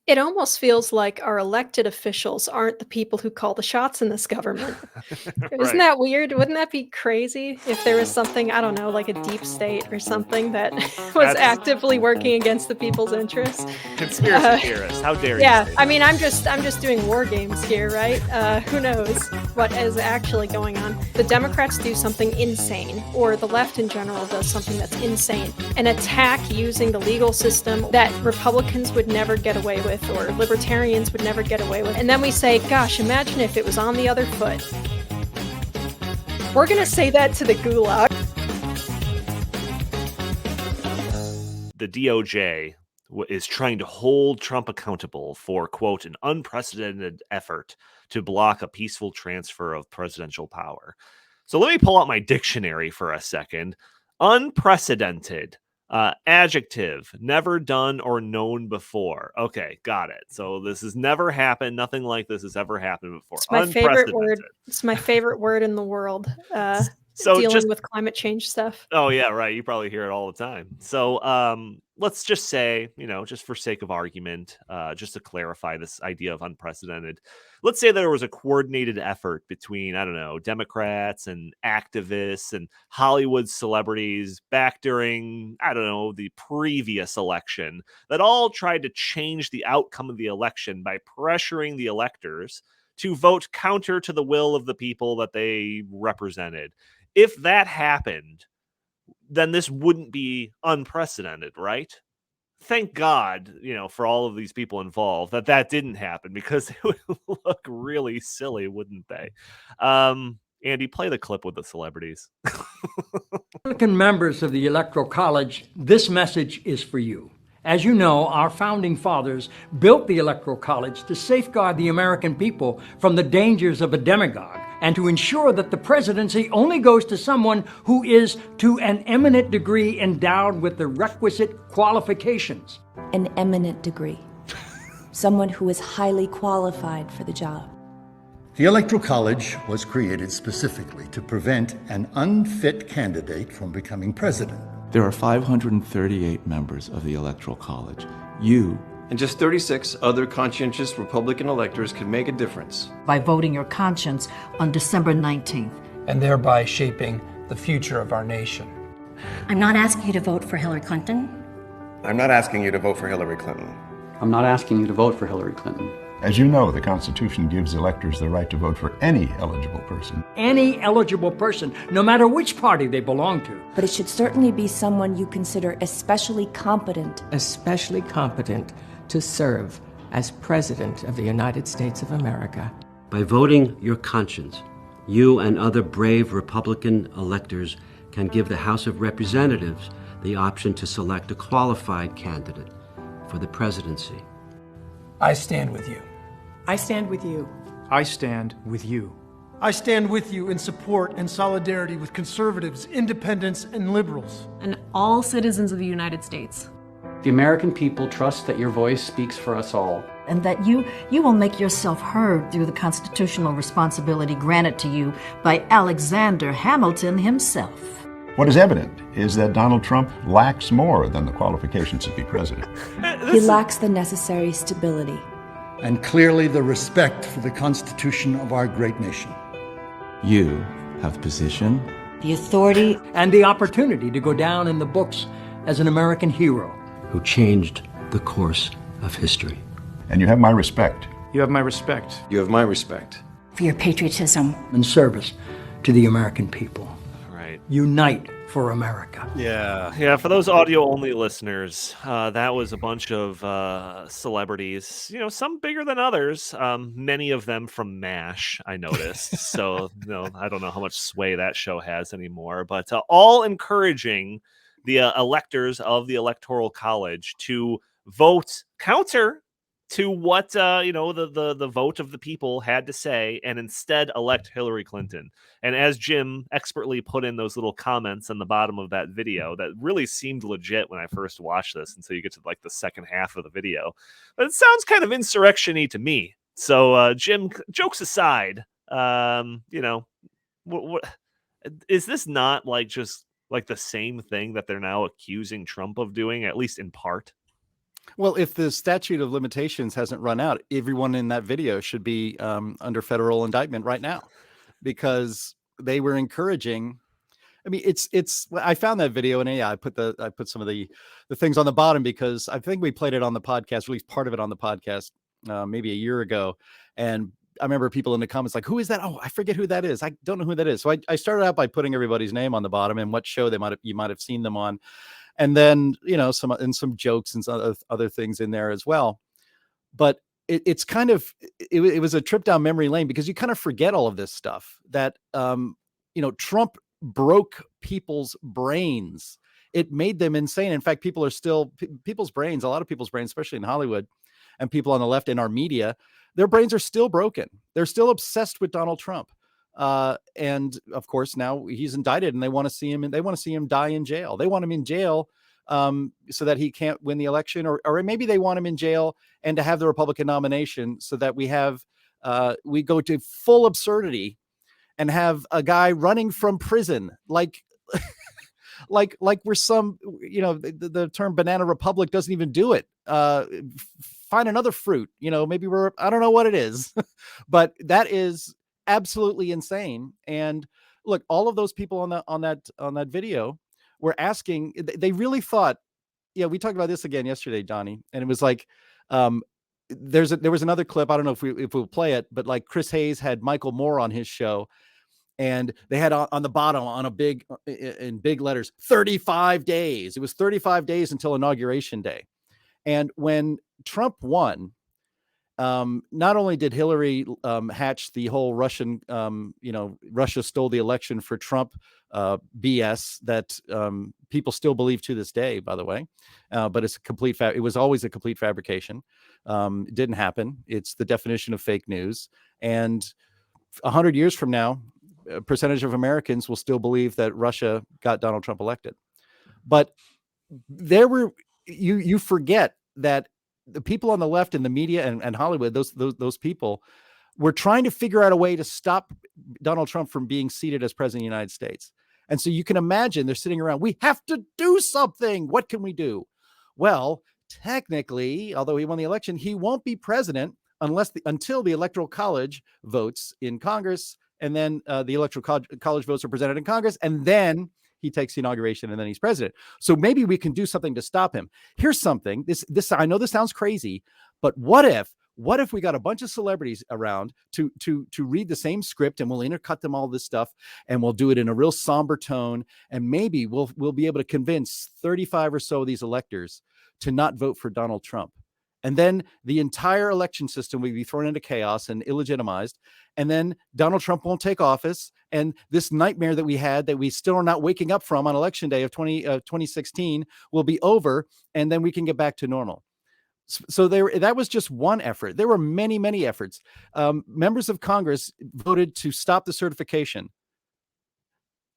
It almost feels like our elected officials aren't the people who call the shots in this government. Isn't Right. that weird? Wouldn't that be crazy if there was something, I don't know, like a deep state or something that was That's actively working against the people's interests? conspiracy theorists. How dare you Yeah, say I that? mean, I'm just doing war games here, right? Who knows what is actually going on? The Democrats do something insane, or the left in general does something that's insane, an attack using the legal system that Republicans would never get away with, or libertarians would never get away with. And then we say, gosh, imagine if it was on the other foot. We're gonna say that to the gulag. The DOJ is trying to hold Trump accountable for, quote, an unprecedented effort to block a peaceful transfer of presidential power. So let me pull out my dictionary for a second. Unprecedented, adjective, never done or known before. Okay, got it. So this has never happened. Nothing like this has ever happened before. It's my favorite word. It's my favorite word in the world. So Dealing with climate change stuff. Oh yeah, right. You probably hear it all the time. So let's just say, just for sake of argument, just to clarify this idea of unprecedented, let's say there was a coordinated effort between, I don't know, Democrats and activists and Hollywood celebrities back during, I don't know, the previous election that all tried to change the outcome of the election by pressuring the electors to vote counter to the will of the people that they represented. If that happened, then this wouldn't be unprecedented, right? Thank God, for all of these people involved that didn't happen, because it would look really silly, wouldn't they? Andy, play the clip with the celebrities. Republican members of the Electoral College, this message is for you. As you know, our founding fathers built the Electoral College to safeguard the American people from the dangers of a demagogue and to ensure that the presidency only goes to someone who is to an eminent degree endowed with the requisite qualifications. An eminent degree. Someone who is highly qualified for the job. The Electoral College was created specifically to prevent an unfit candidate from becoming president. There are 538 members of the Electoral College. You and just 36 other conscientious Republican electors can make a difference. By voting your conscience on December 19th. And thereby shaping the future of our nation. I'm not asking you to vote for Hillary Clinton. I'm not asking you to vote for Hillary Clinton. I'm not asking you to vote for Hillary Clinton. As you know, the Constitution gives electors the right to vote for any eligible person. Any eligible person, no matter which party they belong to. But it should certainly be someone you consider especially competent. Especially competent to serve as President of the United States of America. By voting your conscience, you and other brave Republican electors can give the House of Representatives the option to select a qualified candidate for the presidency. I stand with you. I stand with you. I stand with you. I stand with you in support and solidarity with conservatives, independents, and liberals. And all citizens of the United States. The American people trust that your voice speaks for us all. And that you will make yourself heard through the constitutional responsibility granted to you by Alexander Hamilton himself. What is evident is that Donald Trump lacks more than the qualifications to be president. He lacks the necessary stability. And clearly the respect for the Constitution of our great nation. You have the position, the authority, and the opportunity to go down in the books as an American hero. Who changed the course of history. And you have my respect. You have my respect. You have my respect. For your patriotism. And service to the American people. Right. Unite for America. Yeah. For those audio-only listeners, that was a bunch of celebrities, some bigger than others, many of them from MASH, I noticed. So, I don't know how much sway that show has anymore, but all encouraging the electors of the Electoral College to vote counter to what the vote of the people had to say, and instead elect Hillary Clinton. And as Jim expertly put in those little comments on the bottom of that video, that really seemed legit when I first watched this, until you get to like the second half of the video. But it sounds kind of insurrection-y to me. So Jim, jokes aside, what is this not just like the same thing that they're now accusing Trump of doing, at least in part? Well, if the statute of limitations hasn't run out, everyone in that video should be under federal indictment right now, because they were encouraging. I mean, I found that video, and yeah, I put some of the things on the bottom because I think we played it on the podcast, at least part of it on the podcast, maybe a year ago. And I remember people in the comments like, who is that? Oh, I forget who that is. I don't know who that is. So I started out by putting everybody's name on the bottom and what show you might have seen them on. And then, some jokes and some other things in there as well. But it was a trip down memory lane, because you kind of forget all of this stuff that, Trump broke people's brains. It made them insane. In fact, people's brains, a lot of people's brains, especially in Hollywood and people on the left in our media, their brains are still broken. They're still obsessed with Donald Trump. And of course, now he's indicted, and they want to see him die in jail. They want him in jail so that he can't win the election, or maybe they want him in jail and to have the Republican nomination so that we go to full absurdity and have a guy running from prison, like we're some, the term banana republic doesn't even do it. Find another fruit, maybe I don't know what it is, but that is absolutely insane. And look, all of those people on that video were asking, they really thought, we talked about this again yesterday, Donnie, and it was like, there was another clip. I don't know if we'll play it, but like Chris Hayes had Michael Moore on his show, and they had on the bottom in big letters, 35 days. It was 35 days until Inauguration Day. And when Trump won, not only did Hillary hatch the whole Russian, Russia stole the election for Trump BS that people still believe to this day, by the way, but it's it was always a complete fabrication. It didn't happen. It's the definition of fake news. And 100 years from now, a percentage of Americans will still believe that Russia got Donald Trump elected. But you forget that the people on the left in the media and Hollywood, those people were trying to figure out a way to stop Donald Trump from being seated as president of the United States. And so you can imagine they're sitting around, we have to do something. What can we do? Well, technically, although he won the election, he won't be president until the Electoral College votes in Congress. And then the Electoral College votes are presented in Congress. And then he takes the inauguration, and then he's president. So maybe we can do something to stop him. Here's something. This I know this sounds crazy, but what if we got a bunch of celebrities around to read the same script, and we'll intercut them all this stuff, and we'll do it in a real somber tone, and maybe we'll be able to convince 35 or so of these electors to not vote for Donald Trump. And then the entire election system will be thrown into chaos and illegitimized. And then Donald Trump won't take office. And this nightmare that we had, that we still are not waking up from on election day of 2016, will be over. And then we can get back to normal. So that was just one effort. There were many, many efforts. Members of Congress voted to stop the certification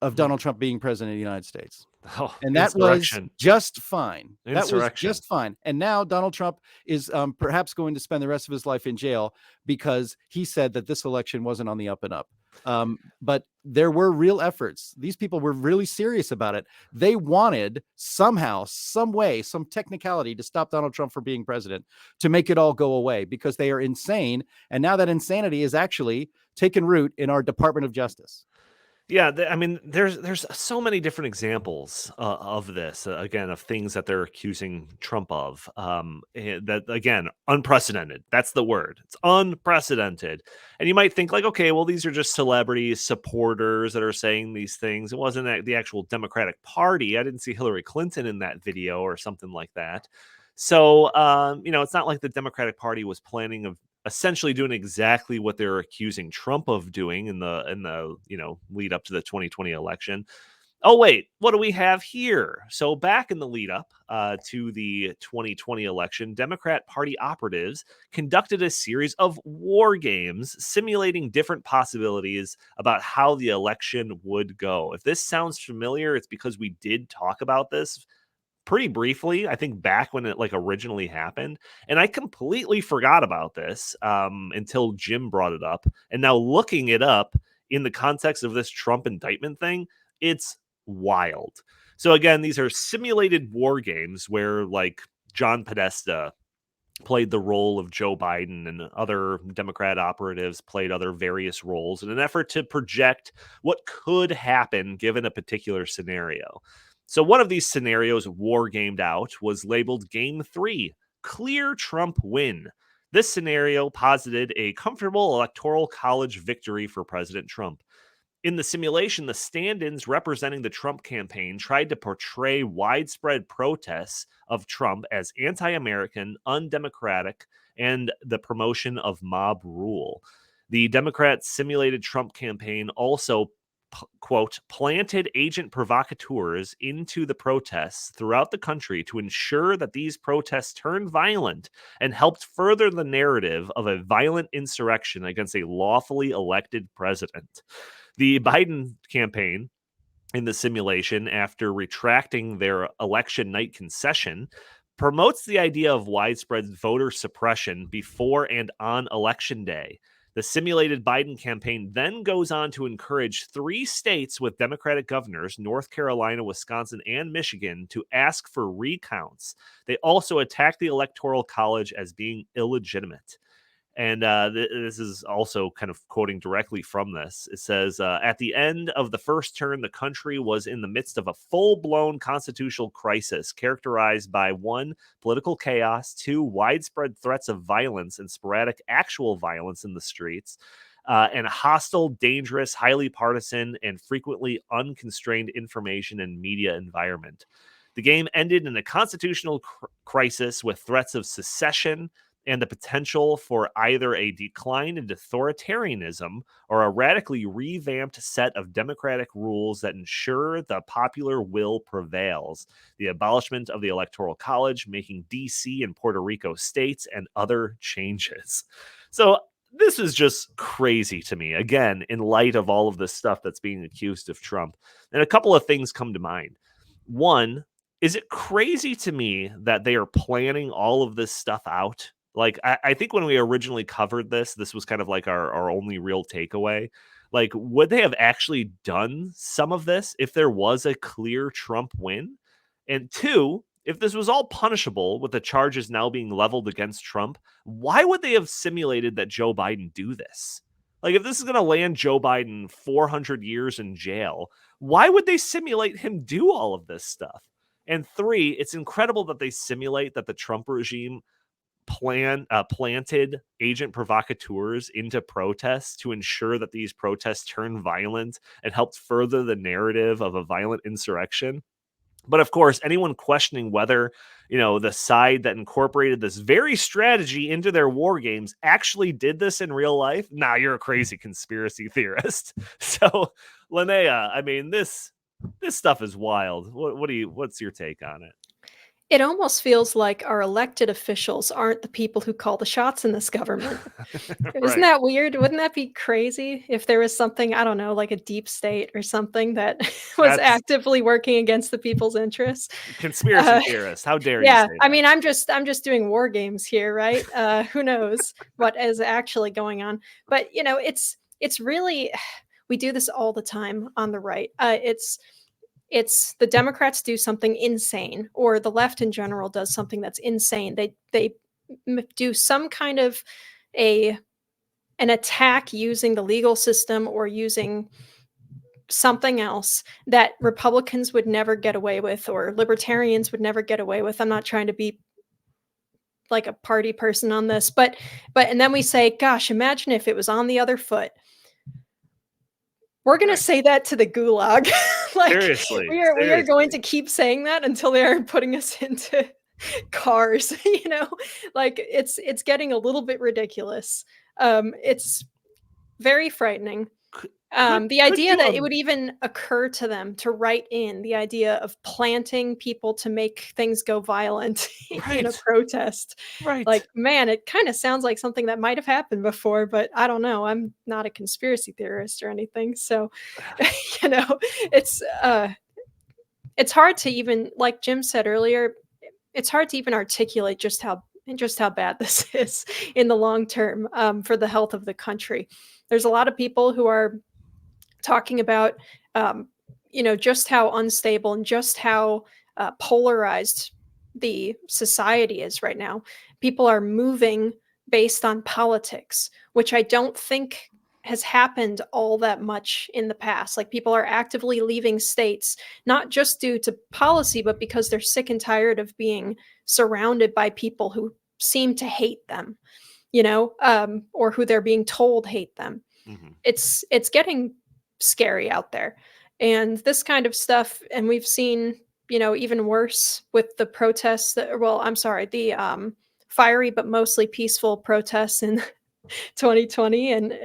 of Donald Trump being president of the United States. Oh, and that was just fine. That was just fine. And now Donald Trump is perhaps going to spend the rest of his life in jail because he said that this election wasn't on the up and up. But there were real efforts. These people were really serious about it. They wanted somehow, some way, some technicality to stop Donald Trump from being president, to make it all go away, because they are insane. And now that insanity is actually taken root in our Department of Justice. Yeah, I mean, there's so many different examples of this, again, of things that they're accusing Trump of. That, again, unprecedented. That's the word. It's unprecedented. And you might think like, okay, well, these are just celebrity supporters that are saying these things. It wasn't the actual Democratic Party. I didn't see Hillary Clinton in that video or something like that. So, it's not like the Democratic Party was planning of essentially doing exactly what they're accusing Trump of doing in the lead up to the 2020 election. Oh, wait, what do we have here? So back in the lead up to the 2020 election, Democrat Party operatives conducted a series of war games simulating different possibilities about how the election would go. If this sounds familiar, it's because we did talk about this pretty briefly, I think, back when it originally happened. And I completely forgot about this until Jim brought it up. And now looking it up in the context of this Trump indictment thing, it's wild. So again, these are simulated war games where John Podesta played the role of Joe Biden, and other Democrat operatives played other various roles in an effort to project what could happen given a particular scenario. So one of these scenarios, war gamed out, was labeled Game 3, Clear Trump Win. This scenario posited a comfortable Electoral College victory for President Trump. In the simulation, the stand-ins representing the Trump campaign tried to portray widespread protests of Trump as anti-American, undemocratic, and the promotion of mob rule. The Democrats' simulated Trump campaign also, quote, planted agent provocateurs into the protests throughout the country to ensure that these protests turned violent and helped further the narrative of a violent insurrection against a lawfully elected president. The Biden campaign in the simulation, after retracting their election night concession, promotes the idea of widespread voter suppression before and on election day. The simulated Biden campaign then goes on to encourage 3 states with Democratic governors, North Carolina, Wisconsin, and Michigan, to ask for recounts. They also attack the Electoral College as being illegitimate. And this is also kind of quoting directly from this. It says, at the end of the first term, the country was in the midst of a full-blown constitutional crisis characterized by 1, political chaos, 2, widespread threats of violence and sporadic actual violence in the streets, and a hostile, dangerous, highly partisan, and frequently unconstrained information and media environment. The game ended in a constitutional crisis with threats of secession and the potential for either a decline in authoritarianism or a radically revamped set of democratic rules that ensure the popular will prevails, the abolishment of the Electoral College, making D.C. and Puerto Rico states, and other changes. So this is just crazy to me, again, in light of all of this stuff that's being accused of Trump. And a couple of things come to mind. One, is it crazy to me that they are planning all of this stuff out? Like, I think when we originally covered this was kind of like our only real takeaway. Like, would they have actually done some of this if there was a clear Trump win? And 2, if this was all punishable with the charges now being leveled against Trump, why would they have simulated that Joe Biden do this? Like, if this is going to land Joe Biden 400 years in jail, why would they simulate him do all of this stuff? And 3, it's incredible that they simulate that the Trump regime planted agent provocateurs into protests to ensure that these protests turn violent and helped further the narrative of a violent insurrection. But of course, anyone questioning whether, the side that incorporated this very strategy into their war games actually did this in real life, nah, you're a crazy conspiracy theorist. So, Linnea, I mean, this stuff is wild. What's your take on it? It almost feels like our elected officials aren't the people who call the shots in this government. Isn't that weird? Wouldn't that be crazy if there was something, I don't know, like a deep state or something that was actively working against the people's interests? Conspiracy theorist, how dare you Yeah, say that? I mean, I'm just doing war games here, right? Who knows what is actually going on? But it's really, we do this all the time on the right. It's the Democrats do something insane, or the left in general does something that's insane. They do some kind of an attack using the legal system or using something else that Republicans would never get away with, or libertarians would never get away with. I'm not trying to be like a party person on this, but and then we say, gosh, imagine if it was on the other foot. We're going to say that to the gulag. Seriously. We are going to keep saying that until they are putting us into cars, like it's getting a little bit ridiculous. It's very frightening. The idea that it would even occur to them to write in the idea of planting people to make things go violent in a protest. Right. Like, man, it kind of sounds like something that might have happened before, but I don't know. I'm not a conspiracy theorist or anything. So, it's hard to even, like Jim said earlier, it's hard to even articulate just how bad this is in the long term for the health of the country. There's a lot of people who are talking about, just how unstable and just how polarized the society is right now. People are moving based on politics, which I don't think has happened all that much in the past. Like, people are actively leaving states, not just due to policy, but because they're sick and tired of being surrounded by people who seem to hate them, or who they're being told hate them. It's getting scary out there. And this kind of stuff, and we've seen, even worse with the protests the fiery but mostly peaceful protests in 2020. And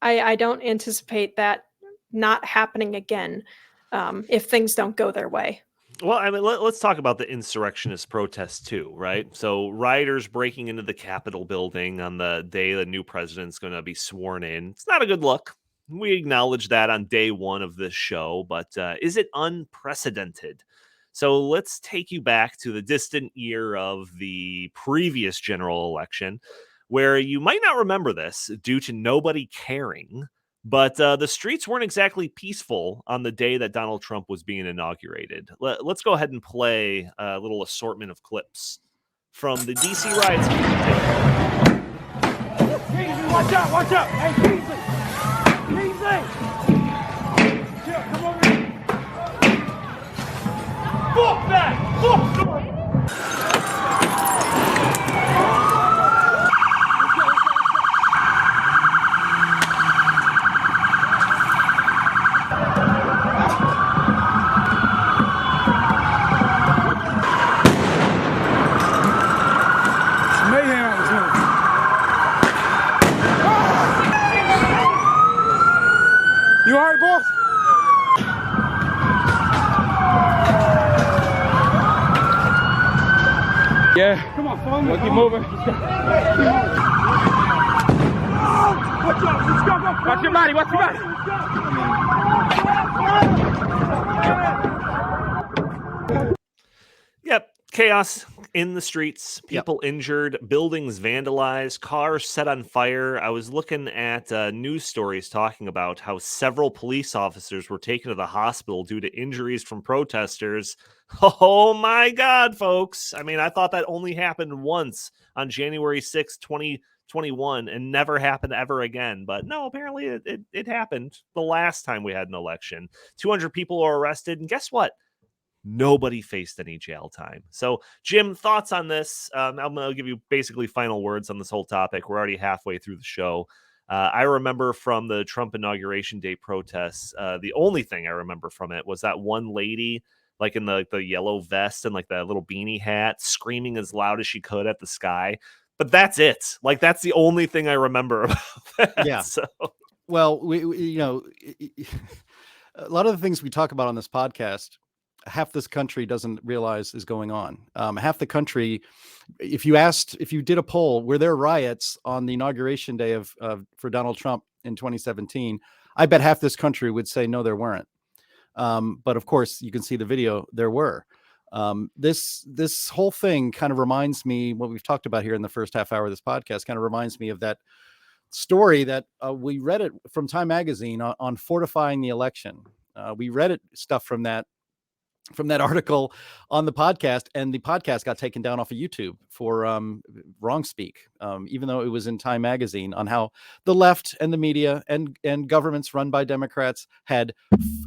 I don't anticipate that not happening again if things don't go their way. Well, I mean, let's talk about the insurrectionist protests too, right? So rioters breaking into the Capitol building on the day the new president's going to be sworn in. It's not a good look. We acknowledge that on day one of this show, but is it unprecedented? So let's take you back to the distant year of the previous general election, where you might not remember this due to nobody caring, but the streets weren't exactly peaceful on the day that Donald Trump was being inaugurated. Let's go ahead and play a little assortment of clips from the DC riots. Watch out, watch out! Hey, Beasley! Chill, come over here. Fuck that! Fuck! You all right, boss? Yeah. Come on, follow me. We'll keep moving. Watch out. Let's go. Watch your body. Watch your body. Yep. Chaos in the streets, people injured, buildings vandalized, cars set on fire. I was looking at news stories talking about how several police officers were taken to the hospital due to injuries from protesters. Oh my God, folks. I mean, I thought that only happened once on January 6th, 2021 and never happened ever again. But no, apparently it happened the last time we had an election. 200 people were arrested. And guess what? Nobody faced any jail time. So, Jim, thoughts on this? I'm going to give you basically final words on this whole topic. We're already halfway through the show. I remember from the Trump Inauguration Day protests, the only thing I remember from it was that one lady, like in the yellow vest and like that little beanie hat, screaming as loud as she could at the sky. But that's it. Like, that's the only thing I remember about that. Yeah. So. Well, we a lot of the things we talk about on this podcast, half this country doesn't realize is going on. Half the country, if you did a poll, were there riots on the inauguration day for Donald Trump in 2017? I bet half this country would say no, there weren't. But of course, you can see the video. There were. This whole thing kind of reminds me, what we've talked about here in the first half hour of this podcast, kind of reminds me of that story that we read it from Time Magazine on fortifying the election. We read it stuff from that article on the podcast, and the podcast got taken down off of YouTube for wrong speak, even though it was in Time Magazine, on how the left and the media and governments run by Democrats had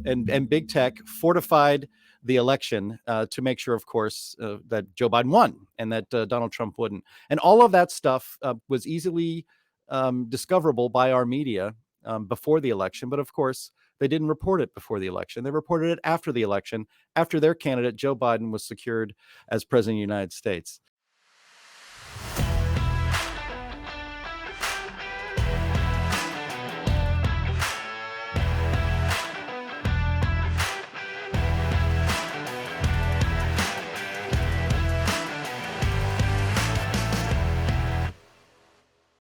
and big tech fortified the election to make sure, of course, that Joe Biden won and that Donald Trump wouldn't. And all of that stuff was easily discoverable by our media before the election. But of course, they didn't report it before the election. They reported it after the election, after their candidate, Joe Biden, was secured as president of the United States.